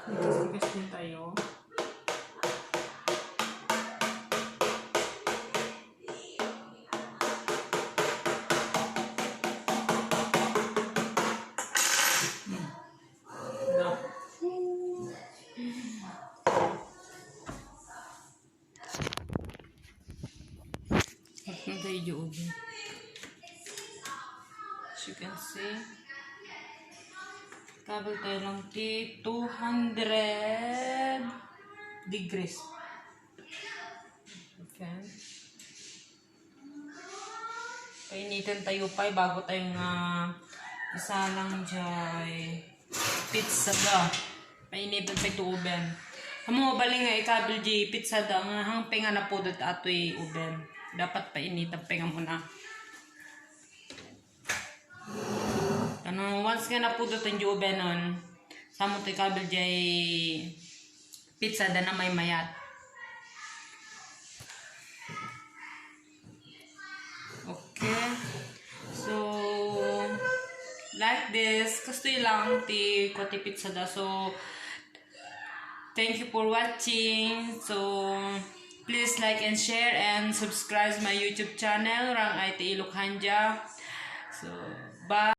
Nagkasigas din tayo. Tayo ubi. As you can see, travel tayo lang 200 degrees. Okay. Painitin tayo pa bago tayo nga isa lang dyan pizza da. Painitin tayo ito oven. Amo bali nga ikabil di pizza da nga hang penga na po dito atoy oven. Dapat painitan penga muna. Ano once nga na po dito yung oven nun, samo tayo ikabil di pizza da na may mayat. Okay. So like this, kastoy lang ti kote pizza da. So thank you for watching. So please like and share and subscribe my YouTube channel. Rang IT Ilokhanja. So bye.